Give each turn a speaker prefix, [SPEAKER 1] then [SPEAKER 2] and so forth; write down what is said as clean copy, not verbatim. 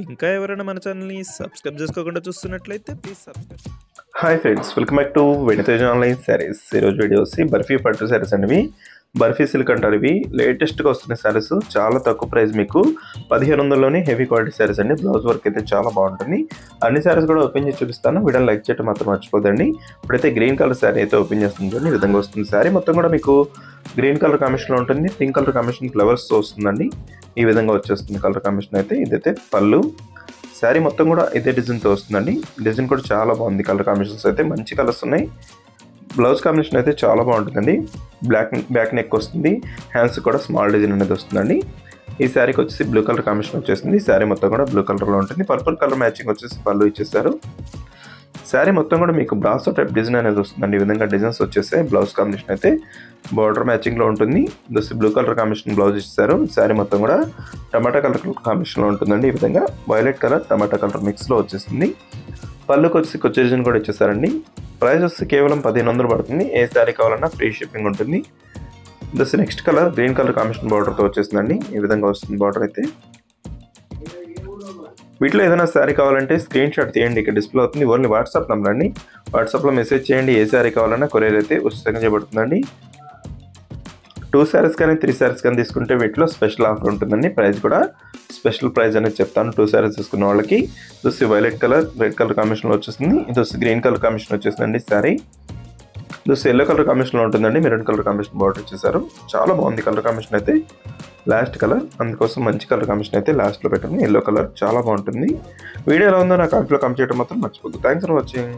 [SPEAKER 1] ఇంకా ఎవరైనా మన ఛానల్‌ని సబ్స్క్రైబ్ చేసుకోకుండా చూస్తున్నట్లయితే please subscribe.
[SPEAKER 2] Hi friends, welcome back to వెనితేజ్ online saris. ఈరోజు వీడియో వచ్చి బర్ఫీ పట్టు శారీస్ అనేవి బర్ఫీ సిల్క్ అంటారు. ఇవి లేటెస్ట్గా వస్తున్న శారీస్, చాలా తక్కువ ప్రైస్, మీకు 1500లోనే హెవీ క్వాలిటీ శారీస్ అండి. బ్లౌజ్ వర్క్ అయితే చాలా బాగుంటుంది. అన్ని శారీస్ కూడా ఓపెన్ చేసి చూపిస్తాను, వీడియోని లైక్ చేయడం మాత్రం మర్చిపోదండి. ఇప్పుడైతే గ్రీన్ కలర్ శారీ అయితే ఓపెన్ చేస్తుంది చూడండి. ఈ విధంగా వస్తుంది శారీ మొత్తం కూడా మీకు గ్రీన్ కలర్ కాంబినేషన్లో ఉంటుంది. పింక్ కలర్ కాంబినేషన్ ఫ్లవర్స్తో వస్తుందండి. ఈ విధంగా వచ్చేస్తుంది కలర్ కాంబినేషన్ అయితే. ఇదైతే పళ్ళు. శారీ మొత్తం కూడా ఇదే డిజైన్తో వస్తుందండి. డిజైన్ కూడా చాలా బాగుంది. కలర్ కాంబినేషన్స్ అయితే మంచి కలర్స్ ఉన్నాయి. బ్లౌజ్ కాంబినేషన్ అయితే చాలా బాగుంటుందండి. బ్యాక్ నెక్ వస్తుంది. హ్యాండ్స్ కూడా స్మాల్ డిజైన్ అనేది వస్తుందండి. ఈ శారీకి వచ్చేసి బ్లూ కలర్ కాంబినేషన్ వచ్చేసింది. శారీ మొత్తం కూడా బ్లూ కలర్లో ఉంటుంది. పర్పుల్ కలర్ మ్యాచింగ్ వచ్చేసి పళ్ళు ఇచ్చేసారు. శారీ మొత్తం కూడా మీకు బ్రాసో టైప్ డిజైన్ అనేది వస్తుందండి. ఈ విధంగా డిజైన్స్ వచ్చేసాయి. బ్లౌజ్ కాంబినేషన్ అయితే బార్డర్ మ్యాచింగ్లో ఉంటుంది. దస్ బ్లూ కలర్ కాంబినేషన్ బ్లౌజ్ ఇచ్చారు. శారీ మొత్తం కూడా టమాటా కలర్ కాంబినేషన్లో ఉంటుందండి. ఈ విధంగా వైలెట్ కలర్ టమాటా కలర్ మిక్స్లో వచ్చేస్తుంది. పళ్ళుకి వచ్చి కొచ్చ డిజైన్ కూడా ఇచ్చేసారండి. ప్రైస్ వచ్చి కేవలం 1500 పడుతుంది. ఏ శారీ కావాలన్నా ఫ్రీ షిప్పింగ్ ఉంటుంది. దస్ next colour green colour combination బార్డర్తో వచ్చేసిందండి. ఈ విధంగా వస్తుంది బార్డర్ అయితే. వీటిలో ఏదైనా శారీ కావాలంటే స్క్రీన్ షాట్ తీయండి, ఇక్కడ డిస్ప్లే అవుతుంది. ఓన్లీ వాట్సాప్ నెంబర్ అండి. వాట్సాప్లో మెసేజ్ చేయండి. ఏ శారీ కావాలన్నా కొరియర్ అయితే ఉచితంగా చేయబడుతుందండి. 2 శారీస్ కానీ 3 శారీస్ కానీ తీసుకుంటే వీటిలో స్పెషల్ ఆఫర్ ఉంటుందండి. ప్రైస్ కూడా స్పెషల్ ప్రైస్ అనేది చెప్తాను. 2 శారీస్ తీసుకున్న వాళ్ళకి. చూసి వైలెట్ కలర్ రెడ్ కలర్ కాంబినేషన్లో వచ్చేసింది. ఇది వచ్చి గ్రీన్ కలర్ కాంబినేషన్ వచ్చేసిందండి శారీ. చూసి ఎల్లో కలర్ కాంబినేషన్లో ఉంటుందండి. మెరూన్ కలర్ కాంబినేషన్ బార్డర్ వచ్చేసారు. చాలా బాగుంది కలర్ కాంబినేషన్ అయితే. లాస్ట్ కలర్, అందుకోసం మంచి కలర్ కాంబినేషన్ అయితే లాస్ట్లో పెట్టండి. ఎల్లో కలర్ చాలా బాగుంటుంది. వీడియో ఎలా ఉందో నాకు కామెంట్లో కామెంట్ చేయడం మాత్రం మర్చిపోద్దు. Thanks for watching.